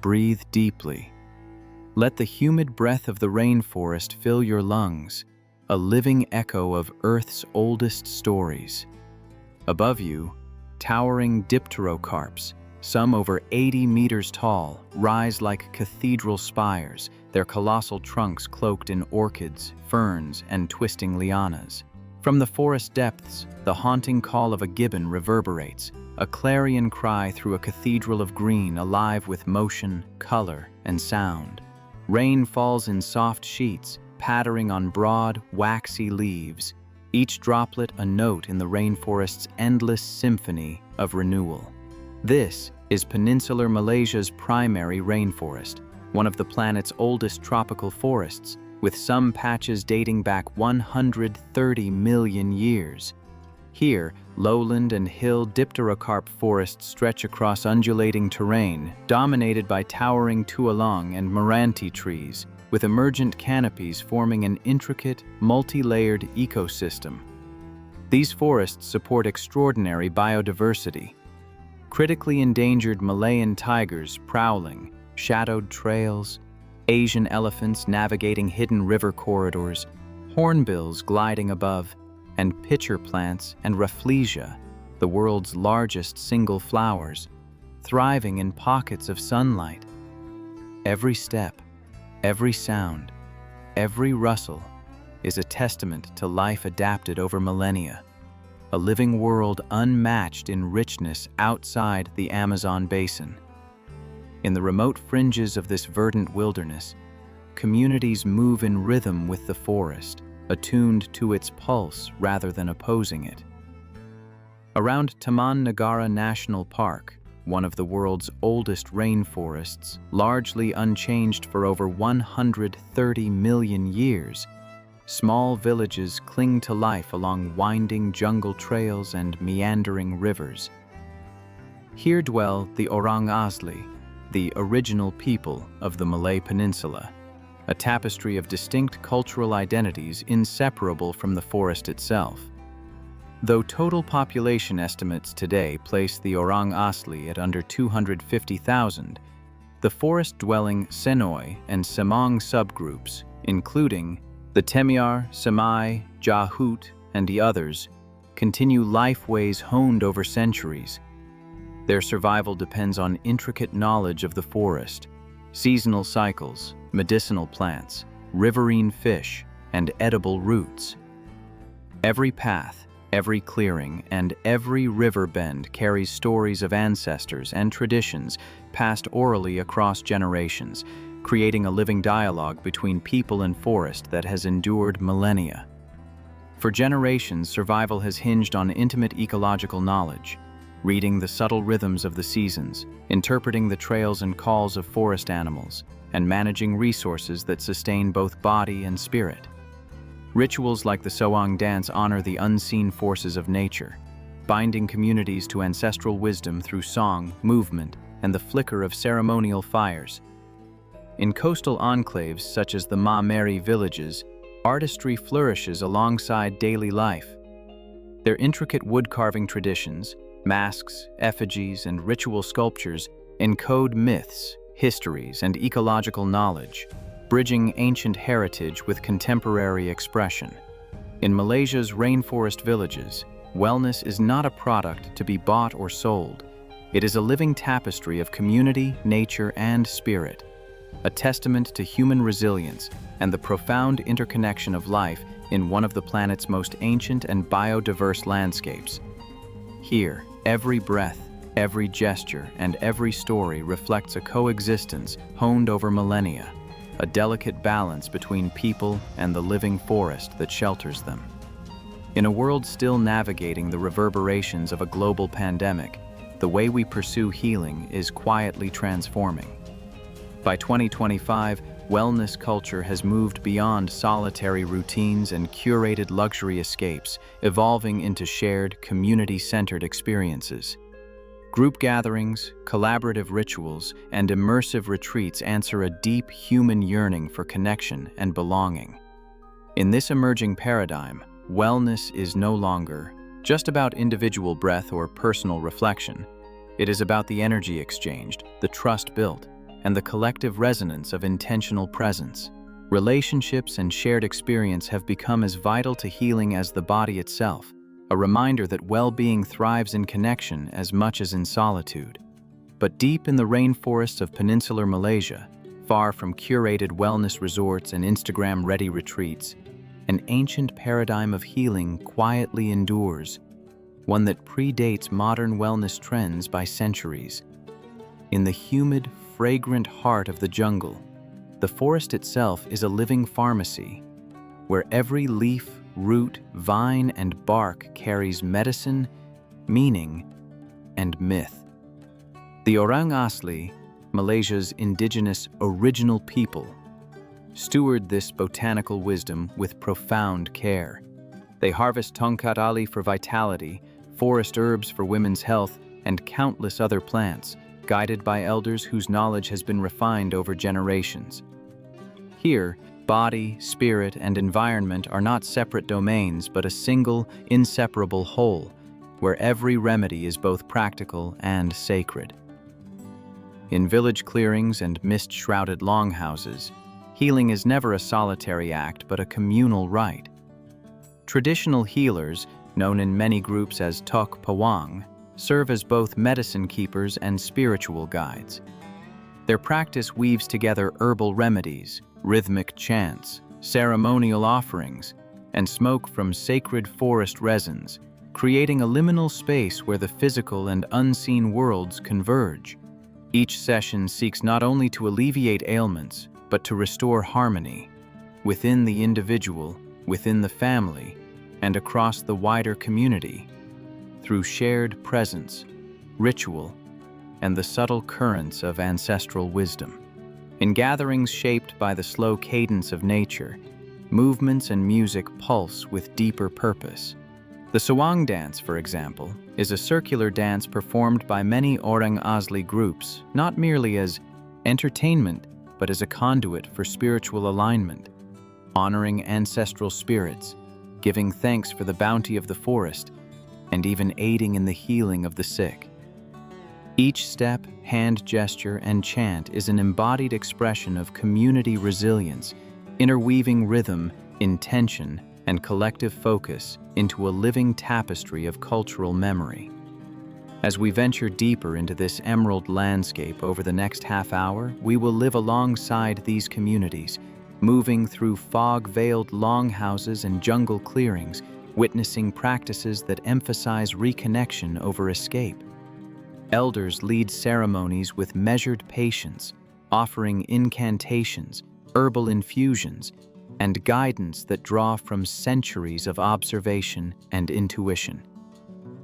breathe deeply. Let the humid breath of the rainforest fill your lungs, a living echo of Earth's oldest stories. Above you, towering dipterocarps, some over 80 meters tall, rise like cathedral spires, their colossal trunks cloaked in orchids, ferns, and twisting lianas. From the forest depths, the haunting call of a gibbon reverberates, a clarion cry through a cathedral of green alive with motion, color, and sound. Rain falls in soft sheets, pattering on broad, waxy leaves, each droplet a note in the rainforest's endless symphony of renewal. This is Peninsular Malaysia's primary rainforest, one of the planet's oldest tropical forests, with some patches dating back 130 million years. Here, lowland and hill dipterocarp forests stretch across undulating terrain, dominated by towering tuolong and meranti trees, with emergent canopies forming an intricate, multi-layered ecosystem. These forests support extraordinary biodiversity. Critically endangered Malayan tigers prowling, shadowed trails, Asian elephants navigating hidden river corridors, hornbills gliding above, and pitcher plants and Rafflesia, the world's largest single flowers, thriving in pockets of sunlight. Every step, every sound, every rustle is a testament to life adapted over millennia, a living world unmatched in richness outside the Amazon basin. In the remote fringes of this verdant wilderness, communities move in rhythm with the forest, attuned to its pulse rather than opposing it. Around Taman Negara National Park, one of the world's oldest rainforests, largely unchanged for over 130 million years, small villages cling to life along winding jungle trails and meandering rivers. Here dwell the Orang Asli, the original people of the Malay Peninsula, a tapestry of distinct cultural identities inseparable from the forest itself. Though total population estimates today place the Orang Asli at under 250,000, the forest-dwelling Senoi and Semang subgroups, including the Temiar, Semai, Jahut, and the others, continue lifeways honed over centuries. Their survival depends on intricate knowledge of the forest, seasonal cycles, medicinal plants, riverine fish, and edible roots. Every path, every clearing, and every river bend carries stories of ancestors and traditions passed orally across generations, creating a living dialogue between people and forest that has endured millennia. For generations, survival has hinged on intimate ecological knowledge, reading the subtle rhythms of the seasons, interpreting the trails and calls of forest animals, and managing resources that sustain both body and spirit. Rituals like the Soang dance honor the unseen forces of nature, binding communities to ancestral wisdom through song, movement, and the flicker of ceremonial fires. In coastal enclaves such as the Ma Meri villages, artistry flourishes alongside daily life. Their intricate wood-carving traditions, masks, effigies, and ritual sculptures encode myths, histories, and ecological knowledge, bridging ancient heritage with contemporary expression. In Malaysia's rainforest villages, wellness is not a product to be bought or sold. It is a living tapestry of community, nature, and spirit, a testament to human resilience and the profound interconnection of life in one of the planet's most ancient and biodiverse landscapes. Here, every breath, every gesture, and every story reflects a coexistence honed over millennia, a delicate balance between people and the living forest that shelters them. In a world still navigating the reverberations of a global pandemic, the way we pursue healing is quietly transforming. By 2025, wellness culture has moved beyond solitary routines and curated luxury escapes, evolving into shared, community-centered experiences. Group gatherings, collaborative rituals, and immersive retreats answer a deep human yearning for connection and belonging. In this emerging paradigm, wellness is no longer just about individual breath or personal reflection. It is about the energy exchanged, the trust built, and the collective resonance of intentional presence. Relationships and shared experience have become as vital to healing as the body itself, a reminder that well-being thrives in connection as much as in solitude. But deep in the rainforests of Peninsular Malaysia, far from curated wellness resorts and Instagram-ready retreats, an ancient paradigm of healing quietly endures, one that predates modern wellness trends by centuries. In the humid, fragrant heart of the jungle, the forest itself is a living pharmacy, where every leaf, root, vine, and bark carries medicine, meaning, and myth. The Orang Asli, Malaysia's indigenous original people, steward this botanical wisdom with profound care. They harvest tongkat ali for vitality, forest herbs for women's health, and countless other plants, guided by elders whose knowledge has been refined over generations. Here, body, spirit, and environment are not separate domains but a single, inseparable whole, where every remedy is both practical and sacred. In village clearings and mist-shrouded longhouses, healing is never a solitary act but a communal rite. Traditional healers, known in many groups as Tok Pawang, serve as both medicine keepers and spiritual guides. Their practice weaves together herbal remedies, rhythmic chants, ceremonial offerings, and smoke from sacred forest resins, creating a liminal space where the physical and unseen worlds converge. Each session seeks not only to alleviate ailments, but to restore harmony within the individual, within the family, and across the wider community, through shared presence, ritual, and the subtle currents of ancestral wisdom. In gatherings shaped by the slow cadence of nature, movements and music pulse with deeper purpose. The Sawang dance, for example, is a circular dance performed by many Orang Asli groups, not merely as entertainment, but as a conduit for spiritual alignment, honoring ancestral spirits, giving thanks for the bounty of the forest, and even aiding in the healing of the sick. Each step, hand gesture, and chant is an embodied expression of community resilience, interweaving rhythm, intention, and collective focus into a living tapestry of cultural memory. As we venture deeper into this emerald landscape over the next half hour, we will live alongside these communities, moving through fog-veiled longhouses and jungle clearings, witnessing practices that emphasize reconnection over escape. Elders lead ceremonies with measured patience, offering incantations, herbal infusions, and guidance that draw from centuries of observation and intuition.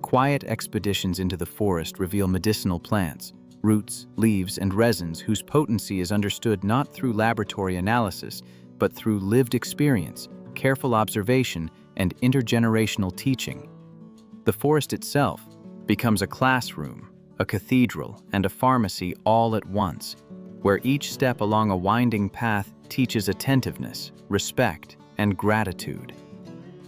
Quiet expeditions into the forest reveal medicinal plants, roots, leaves, and resins whose potency is understood not through laboratory analysis, but through lived experience, careful observation, and intergenerational teaching. The forest itself becomes a classroom, a cathedral, and a pharmacy all at once, where each step along a winding path teaches attentiveness, respect, and gratitude.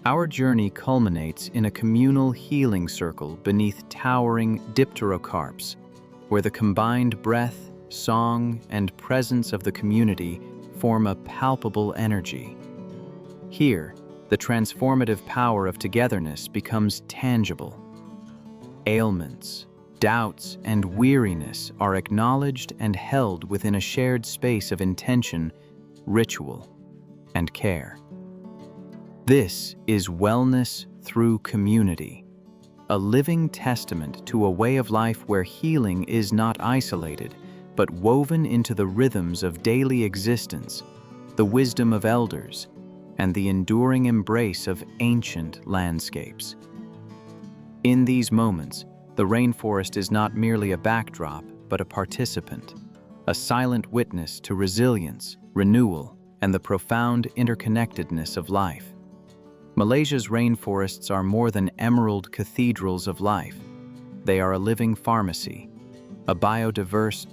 Our journey culminates in a communal healing circle beneath towering dipterocarps, where the combined breath, song, and presence of the community form a palpable energy. Here, the transformative power of togetherness becomes tangible. Ailments, doubts, and weariness are acknowledged and held within a shared space of intention, ritual, and care. This is wellness through community, a living testament to a way of life where healing is not isolated, but woven into the rhythms of daily existence, the wisdom of elders, and the enduring embrace of ancient landscapes. In these moments, the rainforest is not merely a backdrop, but a participant, a silent witness to resilience, renewal, and the profound interconnectedness of life. Malaysia's rainforests are more than emerald cathedrals of life. They are a living pharmacy, a biodiverse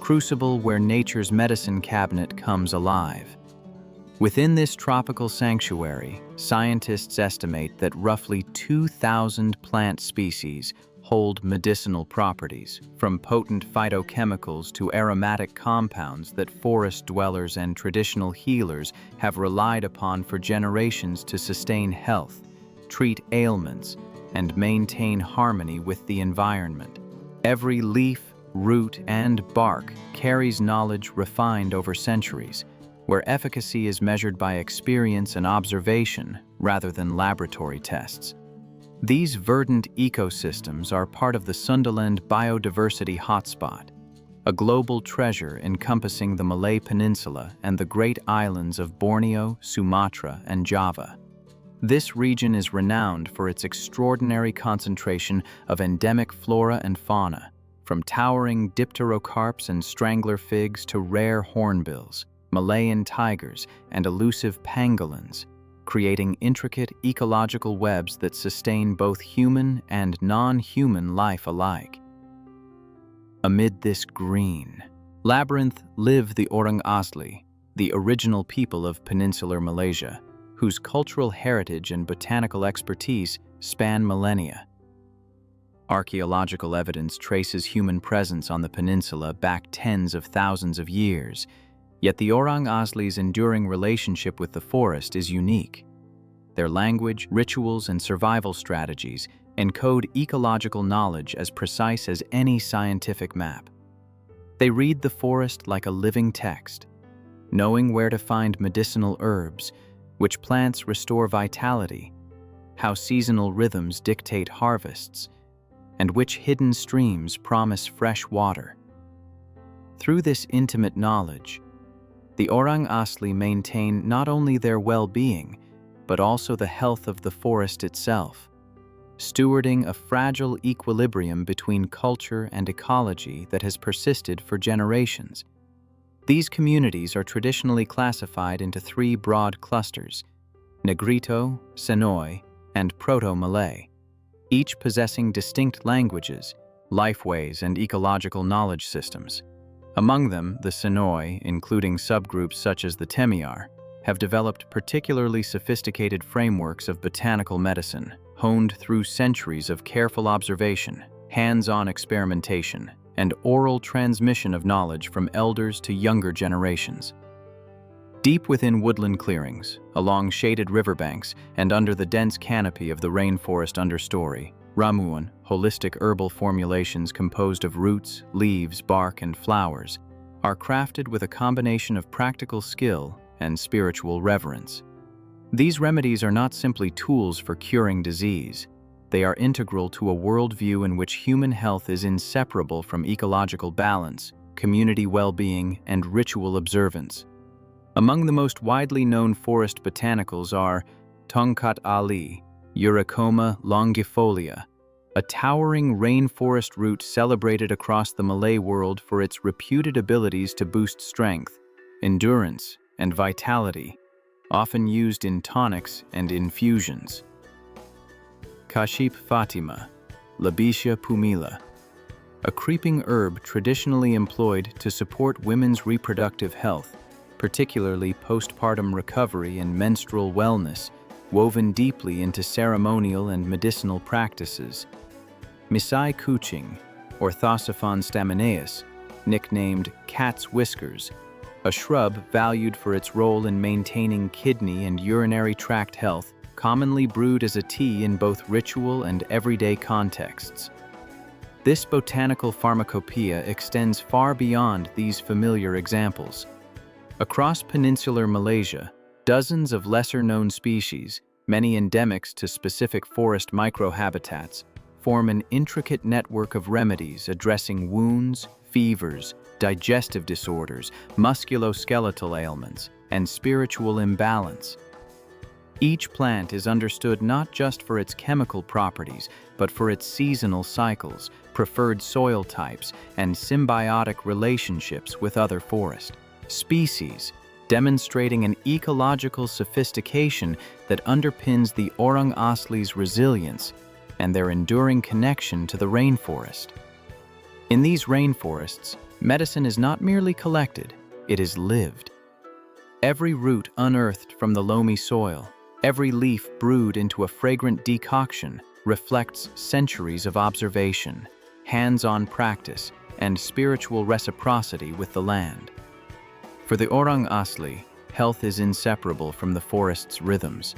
crucible where nature's medicine cabinet comes alive. Within this tropical sanctuary, scientists estimate that roughly 2,000 plant species hold medicinal properties, from potent phytochemicals to aromatic compounds that forest dwellers and traditional healers have relied upon for generations to sustain health, treat ailments, and maintain harmony with the environment. Every leaf, root, and bark carries knowledge refined over centuries, where efficacy is measured by experience and observation rather than laboratory tests. These verdant ecosystems are part of the Sundaland Biodiversity Hotspot, a global treasure encompassing the Malay Peninsula and the Great Islands of Borneo, Sumatra, and Java. This region is renowned for its extraordinary concentration of endemic flora and fauna, from towering dipterocarps and strangler figs to rare hornbills, Malayan tigers, and elusive pangolins, creating intricate ecological webs that sustain both human and non-human life alike. Amid this green labyrinth live the Orang Asli, the original people of Peninsular Malaysia, whose cultural heritage and botanical expertise span millennia. Archaeological evidence traces human presence on the peninsula back tens of thousands of years, yet the Orang Asli's enduring relationship with the forest is unique. Their language, rituals, and survival strategies encode ecological knowledge as precise as any scientific map. They read the forest like a living text, knowing where to find medicinal herbs, which plants restore vitality, how seasonal rhythms dictate harvests, and which hidden streams promise fresh water. Through this intimate knowledge, the Orang Asli maintain not only their well-being, but also the health of the forest itself, stewarding a fragile equilibrium between culture and ecology that has persisted for generations. These communities are traditionally classified into three broad clusters: Negrito, Senoi, and Proto-Malay, each possessing distinct languages, lifeways, and ecological knowledge systems. Among them, the Senoi, including subgroups such as the Temiar, have developed particularly sophisticated frameworks of botanical medicine, honed through centuries of careful observation, hands-on experimentation, and oral transmission of knowledge from elders to younger generations. Deep within woodland clearings, along shaded riverbanks, and under the dense canopy of the rainforest understory, ramuan, holistic herbal formulations composed of roots, leaves, bark, and flowers, are crafted with a combination of practical skill and spiritual reverence. These remedies are not simply tools for curing disease. They are integral to a worldview in which human health is inseparable from ecological balance, community well-being, and ritual observance. Among the most widely known forest botanicals are Tongkat Ali, Eurocoma longifolia, a towering rainforest root celebrated across the Malay world for its reputed abilities to boost strength, endurance, and vitality, often used in tonics and infusions. Kashif Fatima, Labicia pumila, a creeping herb traditionally employed to support women's reproductive health, particularly postpartum recovery and menstrual wellness, woven deeply into ceremonial and medicinal practices. Misai kuching, or Thosophon staminaeus, nicknamed cat's whiskers, a shrub valued for its role in maintaining kidney and urinary tract health, commonly brewed as a tea in both ritual and everyday contexts. This botanical pharmacopoeia extends far beyond these familiar examples. Across peninsular Malaysia, dozens of lesser-known species, many endemics to specific forest microhabitats, form an intricate network of remedies addressing wounds, fevers, digestive disorders, musculoskeletal ailments, and spiritual imbalance. Each plant is understood not just for its chemical properties, but for its seasonal cycles, preferred soil types, and symbiotic relationships with other forest species, demonstrating an ecological sophistication that underpins the Orang Asli's resilience and their enduring connection to the rainforest. In these rainforests, medicine is not merely collected, it is lived. Every root unearthed from the loamy soil, every leaf brewed into a fragrant decoction, reflects centuries of observation, hands-on practice, and spiritual reciprocity with the land. For the Orang Asli, health is inseparable from the forest's rhythms.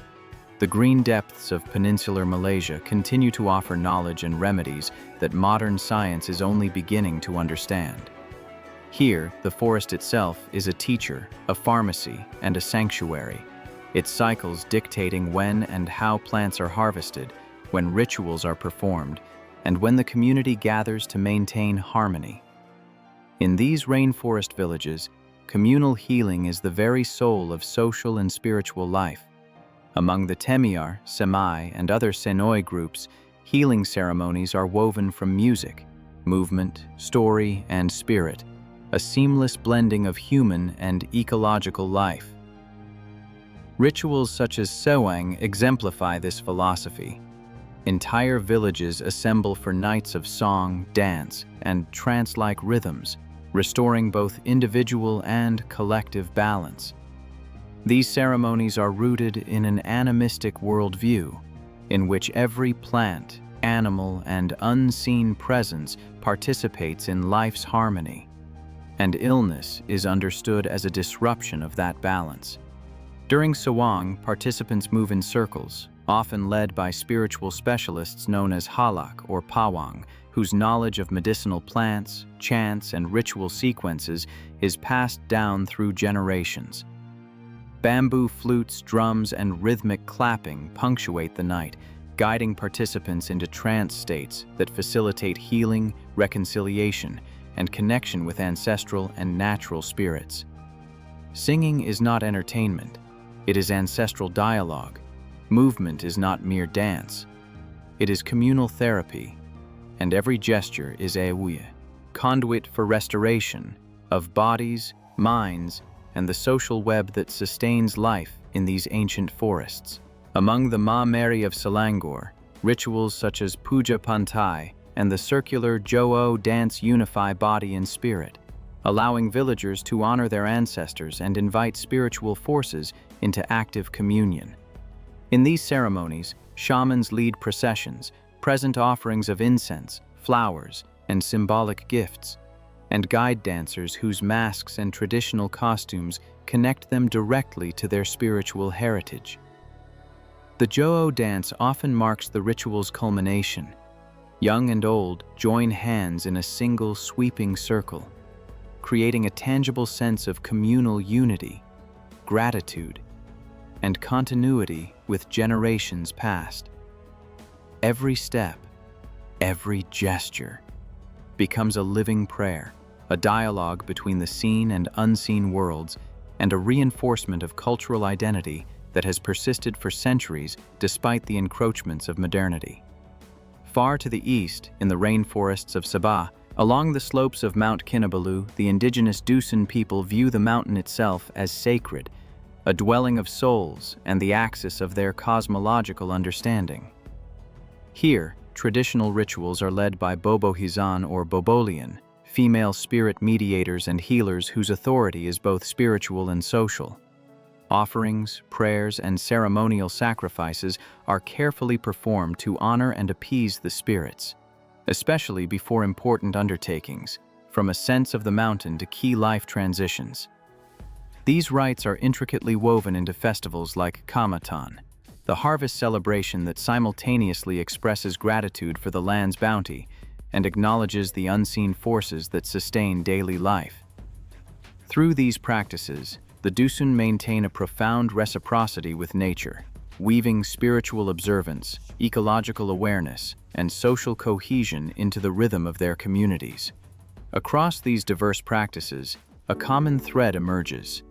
The green depths of Peninsular Malaysia continue to offer knowledge and remedies that modern science is only beginning to understand. Here, the forest itself is a teacher, a pharmacy, and a sanctuary, its cycles dictating when and how plants are harvested, when rituals are performed, and when the community gathers to maintain harmony. In these rainforest villages, communal healing is the very soul of social and spiritual life. Among the Temiar, Semai, and other Senoi groups, healing ceremonies are woven from music, movement, story, and spirit, a seamless blending of human and ecological life. Rituals such as Sewang exemplify this philosophy. Entire villages assemble for nights of song, dance, and trance-like rhythms, restoring both individual and collective balance. These ceremonies are rooted in an animistic worldview, in which every plant, animal, and unseen presence participates in life's harmony, and illness is understood as a disruption of that balance. During Sewang, participants move in circles, often led by spiritual specialists known as halak or pawang, whose knowledge of medicinal plants, chants, and ritual sequences is passed down through generations. Bamboo flutes, drums, and rhythmic clapping punctuate the night, guiding participants into trance states that facilitate healing, reconciliation, and connection with ancestral and natural spirits. Singing is not entertainment, it is ancestral dialogue. Movement is not mere dance, it is communal therapy, and every gesture is a conduit for restoration of bodies, minds, and the social web that sustains life in these ancient forests. Among the Ma Meri of Selangor, rituals such as Puja Pantai and the circular Jo'o dance unify body and spirit, allowing villagers to honor their ancestors and invite spiritual forces into active communion. In these ceremonies, shamans lead processions, present offerings of incense, flowers, and symbolic gifts, and guide dancers whose masks and traditional costumes connect them directly to their spiritual heritage. The Jo'o dance often marks the ritual's culmination. Young and old join hands in a single sweeping circle, creating a tangible sense of communal unity, gratitude, and continuity with generations past. Every step, every gesture, becomes a living prayer, a dialogue between the seen and unseen worlds, and a reinforcement of cultural identity that has persisted for centuries despite the encroachments of modernity. Far to the east, in the rainforests of Sabah, along the slopes of Mount Kinabalu, the indigenous Dusun people view the mountain itself as sacred, a dwelling of souls and the axis of their cosmological understanding. Here, traditional rituals are led by Bobohizan or Bobolian, female spirit mediators and healers whose authority is both spiritual and social. Offerings, prayers, and ceremonial sacrifices are carefully performed to honor and appease the spirits, especially before important undertakings, from ascents of the mountain to key life transitions. These rites are intricately woven into festivals like Kamatan, the harvest celebration that simultaneously expresses gratitude for the land's bounty and acknowledges the unseen forces that sustain daily life. Through these practices, the Dusun maintain a profound reciprocity with nature, weaving spiritual observance, ecological awareness, and social cohesion into the rhythm of their communities. Across these diverse practices, a common thread emerges.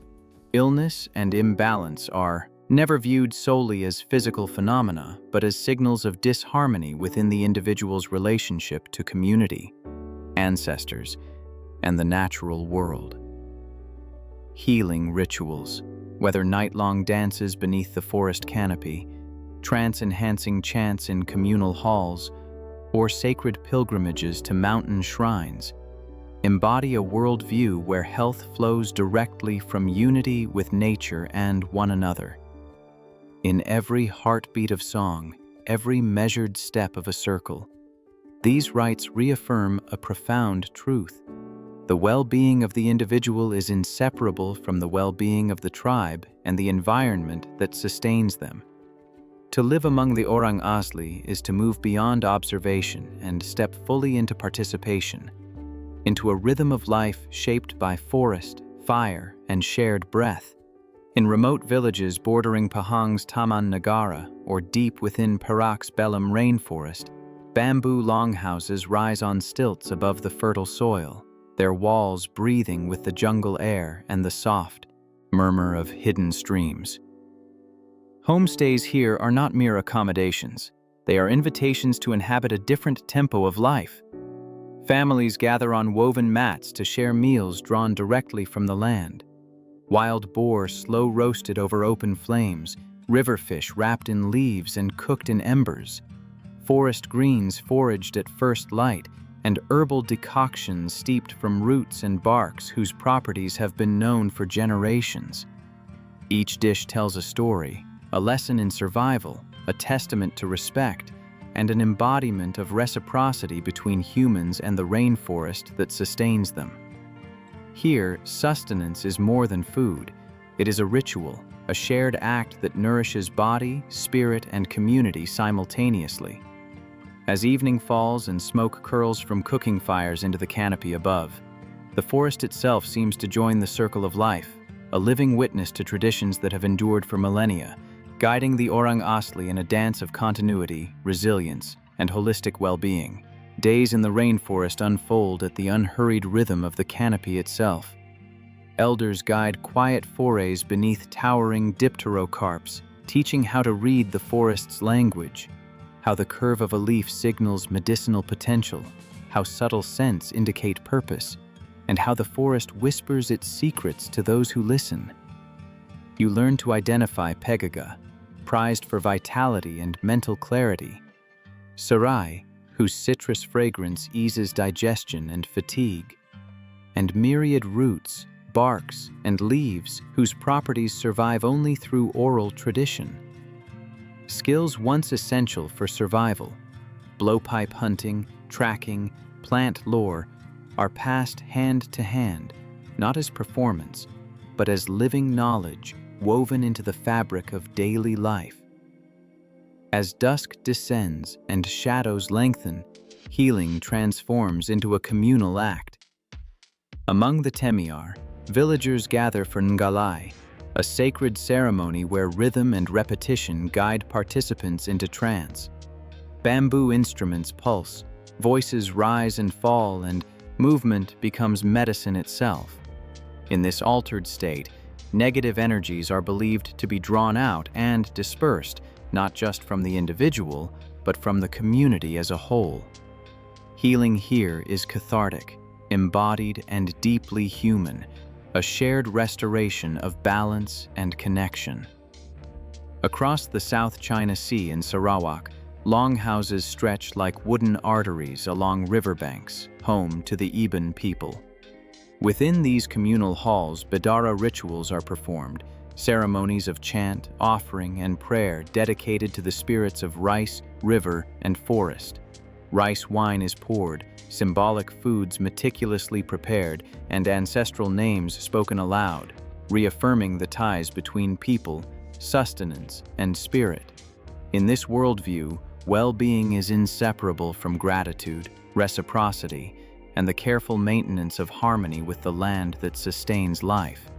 Illness and imbalance are never viewed solely as physical phenomena, but as signals of disharmony within the individual's relationship to community, ancestors, and the natural world. Healing rituals, whether night-long dances beneath the forest canopy, trance-enhancing chants in communal halls, or sacred pilgrimages to mountain shrines, embody a worldview where health flows directly from unity with nature and one another. In every heartbeat of song, every measured step of a circle. These rites reaffirm a profound truth. The well-being of the individual is inseparable from the well-being of the tribe and the environment that sustains them. To live among the Orang Asli is to move beyond observation and step fully into participation, into a rhythm of life shaped by forest, fire, and shared breath. In remote villages bordering Pahang's Taman Negara or deep within Perak's Belem rainforest, bamboo longhouses rise on stilts above the fertile soil, their walls breathing with the jungle air and the soft murmur of hidden streams. Homestays here are not mere accommodations. They are invitations to inhabit a different tempo of life. Families gather on woven mats to share meals drawn directly from the land. Wild boar slow roasted over open flames, river fish wrapped in leaves and cooked in embers, forest greens foraged at first light, and herbal decoctions steeped from roots and barks whose properties have been known for generations. Each dish tells a story, a lesson in survival, a testament to respect, and an embodiment of reciprocity between humans and the rainforest that sustains them. Here, sustenance is more than food. It is a ritual, a shared act that nourishes body, spirit, and community simultaneously. As evening falls and smoke curls from cooking fires into the canopy above, the forest itself seems to join the circle of life, a living witness to traditions that have endured for millennia, guiding the Orang Asli in a dance of continuity, resilience, and holistic well-being. Days in the rainforest unfold at the unhurried rhythm of the canopy itself. Elders guide quiet forays beneath towering dipterocarps, teaching how to read the forest's language, how the curve of a leaf signals medicinal potential, how subtle scents indicate purpose, and how the forest whispers its secrets to those who listen. You learn to identify pegaga, prized for vitality and mental clarity, serai, whose citrus fragrance eases digestion and fatigue, and myriad roots, barks, and leaves whose properties survive only through oral tradition. Skills once essential for survival, blowpipe hunting, tracking, plant lore, are passed hand to hand, not as performance, but as living knowledge woven into the fabric of daily life. As dusk descends and shadows lengthen, healing transforms into a communal act. Among the Temiar, villagers gather for Ngalai, a sacred ceremony where rhythm and repetition guide participants into trance. Bamboo instruments pulse, voices rise and fall, and movement becomes medicine itself. In this altered state, negative energies are believed to be drawn out and dispersed, not just from the individual, but from the community as a whole. Healing here is cathartic, embodied, and deeply human, a shared restoration of balance and connection. Across the South China Sea in Sarawak, longhouses stretch like wooden arteries along riverbanks, home to the Iban people. Within these communal halls, Bidara rituals are performed, ceremonies of chant, offering, and prayer dedicated to the spirits of rice, river, and forest. Rice wine is poured, symbolic foods meticulously prepared, and ancestral names spoken aloud, reaffirming the ties between people, sustenance, and spirit. In this worldview, well-being is inseparable from gratitude, reciprocity, and the careful maintenance of harmony with the land that sustains life.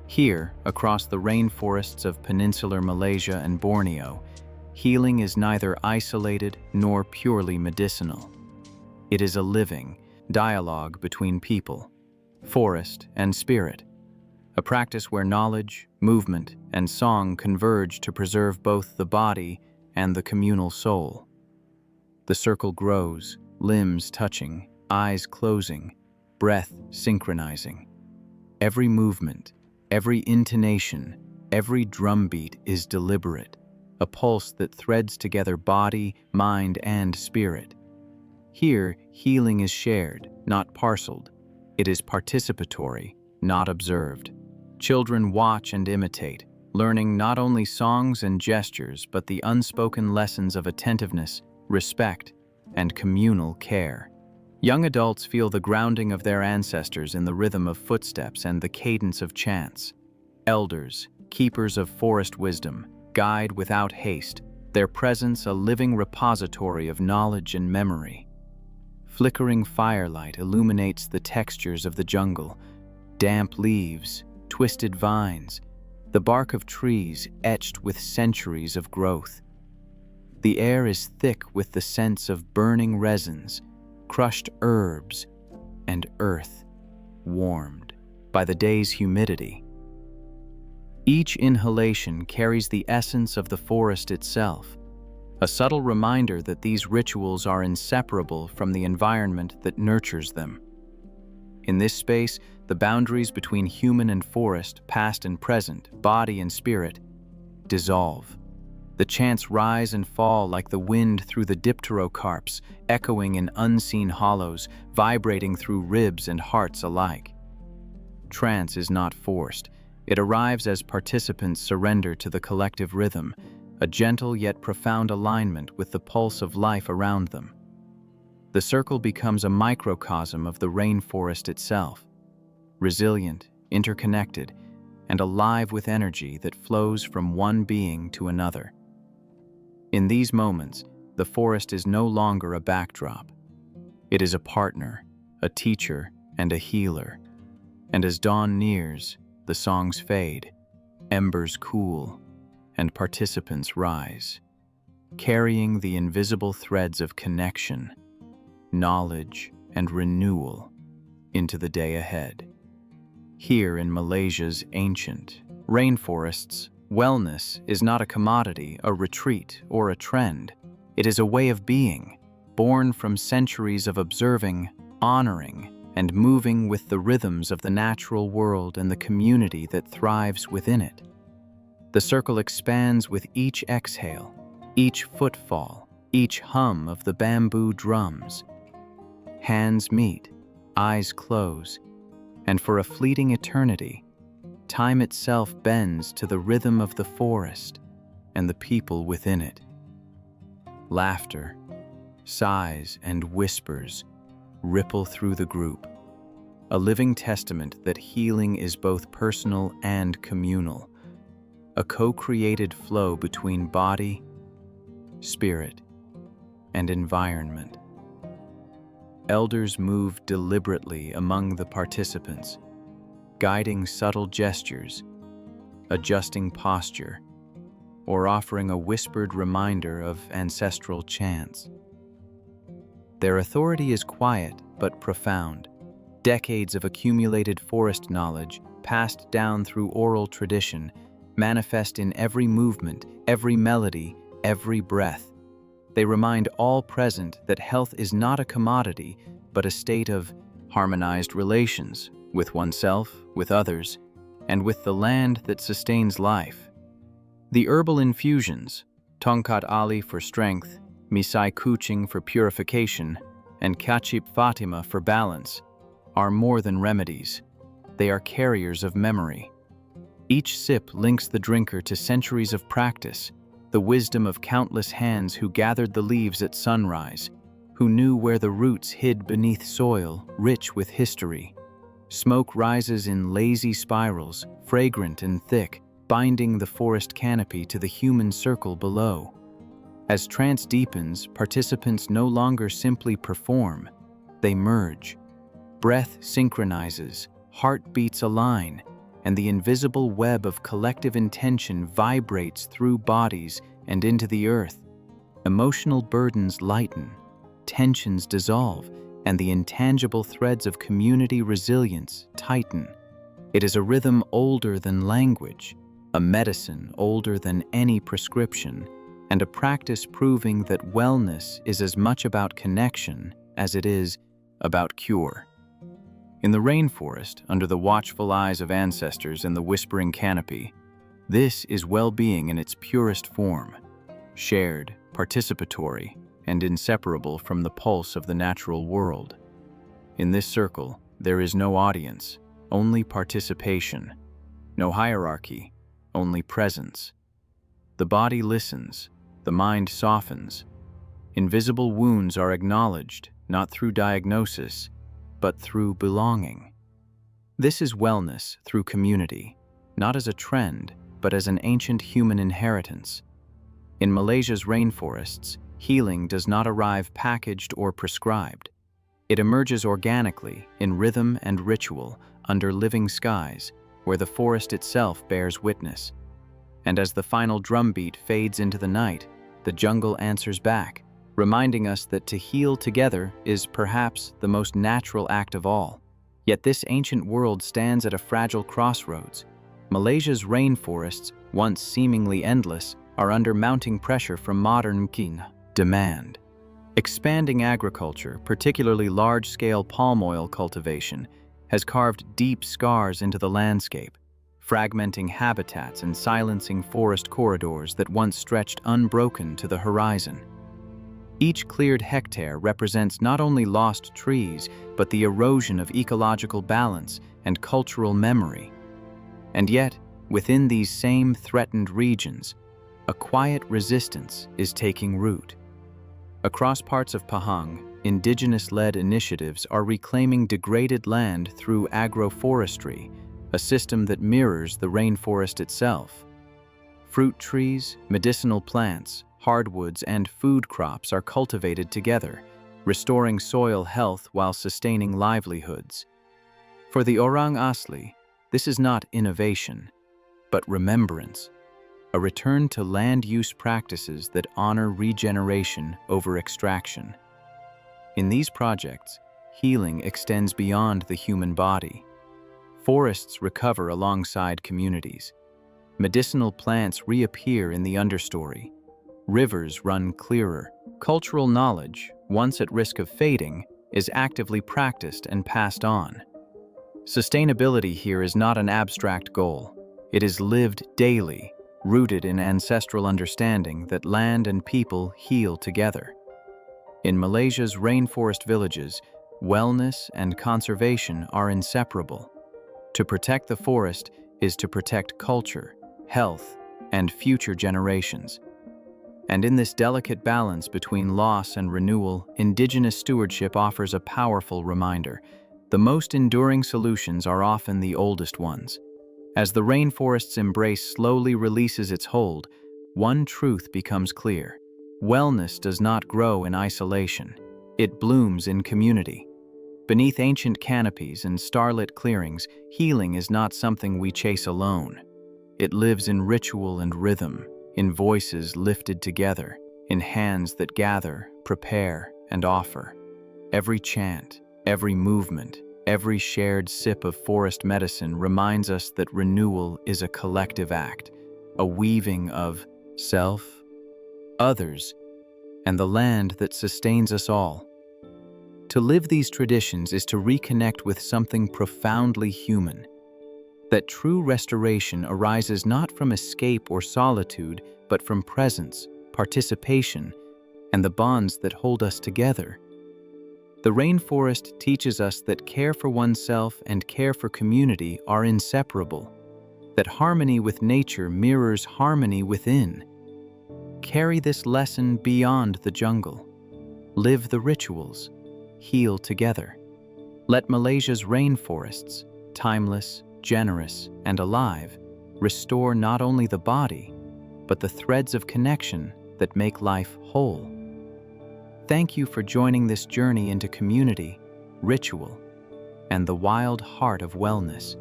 Here, across the rainforests of Peninsular Malaysia and Borneo, healing is neither isolated nor purely medicinal. It is a living dialogue between people, forest, and spirit, a practice where knowledge, movement, and song converge to preserve both the body and the communal soul. The circle grows, limbs touching, eyes closing, breath synchronizing. Every movement, every intonation, every drumbeat is deliberate, a pulse that threads together body, mind, and spirit. Here, healing is shared, not parceled. It is participatory, not observed. Children watch and imitate, learning not only songs and gestures but the unspoken lessons of attentiveness, respect, and communal care. Young adults feel the grounding of their ancestors in the rhythm of footsteps and the cadence of chants. Elders, keepers of forest wisdom, guide without haste, their presence a living repository of knowledge and memory. Flickering firelight illuminates the textures of the jungle, damp leaves, twisted vines, the bark of trees etched with centuries of growth. The air is thick with the scents of burning resins, crushed herbs, and earth warmed by the day's humidity. Each inhalation carries the essence of the forest itself, a subtle reminder that these rituals are inseparable from the environment that nurtures them. In this space, the boundaries between human and forest, past and present, body and spirit, dissolve. The chants rise and fall like the wind through the dipterocarps, echoing in unseen hollows, vibrating through ribs and hearts alike. Trance is not forced. It arrives as participants surrender to the collective rhythm, a gentle yet profound alignment with the pulse of life around them. The circle becomes a microcosm of the rainforest itself, resilient, interconnected, and alive with energy that flows from one being to another. In these moments, the forest is no longer a backdrop. It is a partner, a teacher, and a healer. And as dawn nears, the songs fade, embers cool, and participants rise, carrying the invisible threads of connection, knowledge, and renewal into the day ahead. Here in Malaysia's ancient rainforests, wellness is not a commodity, a retreat, or a trend. It is a way of being, born from centuries of observing, honoring, and moving with the rhythms of the natural world and the community that thrives within it. The circle expands with each exhale, each footfall, each hum of the bamboo drums. Hands meet, eyes close, and for a fleeting eternity, time itself bends to the rhythm of the forest and the people within it. Laughter, sighs, and whispers ripple through the group, a living testament that healing is both personal and communal, a co-created flow between body, spirit, and environment. Elders move deliberately among the participants, guiding subtle gestures, adjusting posture, or offering a whispered reminder of ancestral chants. Their authority is quiet but profound, decades of accumulated forest knowledge passed down through oral tradition, manifest in every movement, every melody, every breath. They remind all present that health is not a commodity, but a state of harmonized relations with oneself, with others, and with the land that sustains life. The herbal infusions, Tongkat Ali for strength, Misai Kuching for purification, and Kachip Fatima for balance, are more than remedies. They are carriers of memory. Each sip links the drinker to centuries of practice, the wisdom of countless hands who gathered the leaves at sunrise, who knew where the roots hid beneath soil rich with history. Smoke rises in lazy spirals, fragrant and thick, binding the forest canopy to the human circle below. As trance deepens, participants no longer simply perform, they merge. Breath synchronizes, heartbeats align, and the invisible web of collective intention vibrates through bodies and into the earth. Emotional burdens lighten, tensions dissolve, and the intangible threads of community resilience tighten. It is a rhythm older than language, a medicine older than any prescription, and a practice proving that wellness is as much about connection as it is about cure. In the rainforest, under the watchful eyes of ancestors in the whispering canopy, this is well-being in its purest form, shared, participatory, and inseparable from the pulse of the natural world. In this circle, there is no audience, only participation, no hierarchy, only presence. The body listens, the mind softens. Invisible wounds are acknowledged, not through diagnosis, but through belonging. This is wellness through community, not as a trend, but as an ancient human inheritance. In Malaysia's rainforests, healing does not arrive packaged or prescribed. It emerges organically, in rhythm and ritual, under living skies, where the forest itself bears witness. And as the final drumbeat fades into the night, the jungle answers back, reminding us that to heal together is perhaps the most natural act of all. Yet this ancient world stands at a fragile crossroads. Malaysia's rainforests, once seemingly endless, are under mounting pressure from modern demand. Expanding agriculture, particularly large-scale palm oil cultivation, has carved deep scars into the landscape, fragmenting habitats and silencing forest corridors that once stretched unbroken to the horizon. Each cleared hectare represents not only lost trees, but the erosion of ecological balance and cultural memory. And yet, within these same threatened regions, a quiet resistance is taking root. Across parts of Pahang, indigenous-led initiatives are reclaiming degraded land through agroforestry, a system that mirrors the rainforest itself. Fruit trees, medicinal plants, hardwoods, and food crops are cultivated together, restoring soil health while sustaining livelihoods. For the Orang Asli, this is not innovation, but remembrance, a return to land use practices that honor regeneration over extraction. In these projects, healing extends beyond the human body. Forests recover alongside communities. Medicinal plants reappear in the understory. Rivers run clearer. Cultural knowledge, once at risk of fading, is actively practiced and passed on. Sustainability here is not an abstract goal. It is lived daily, rooted in ancestral understanding that land and people heal together. In Malaysia's rainforest villages, wellness and conservation are inseparable. To protect the forest is to protect culture, health, and future generations. And in this delicate balance between loss and renewal, indigenous stewardship offers a powerful reminder. The most enduring solutions are often the oldest ones. As the rainforest's embrace slowly releases its hold, one truth becomes clear. Wellness does not grow in isolation. It blooms in community. Beneath ancient canopies and starlit clearings, healing is not something we chase alone. It lives in ritual and rhythm, in voices lifted together, in hands that gather, prepare, and offer. Every chant, every movement, every shared sip of forest medicine reminds us that renewal is a collective act, a weaving of self, others, and the land that sustains us all. To live these traditions is to reconnect with something profoundly human, that true restoration arises not from escape or solitude, but from presence, participation, and the bonds that hold us together. The rainforest teaches us that care for oneself and care for community are inseparable, that harmony with nature mirrors harmony within. Carry this lesson beyond the jungle. Live the rituals. Heal together. Let Malaysia's rainforests, timeless, generous, and alive, restore not only the body, but the threads of connection that make life whole. Thank you for joining this journey into community, ritual, and the wild heart of wellness.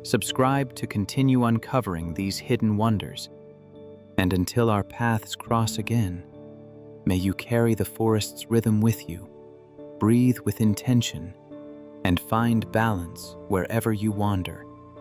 Subscribe to continue uncovering these hidden wonders. And until our paths cross again, may you carry the forest's rhythm with you, breathe with intention, and find balance wherever you wander.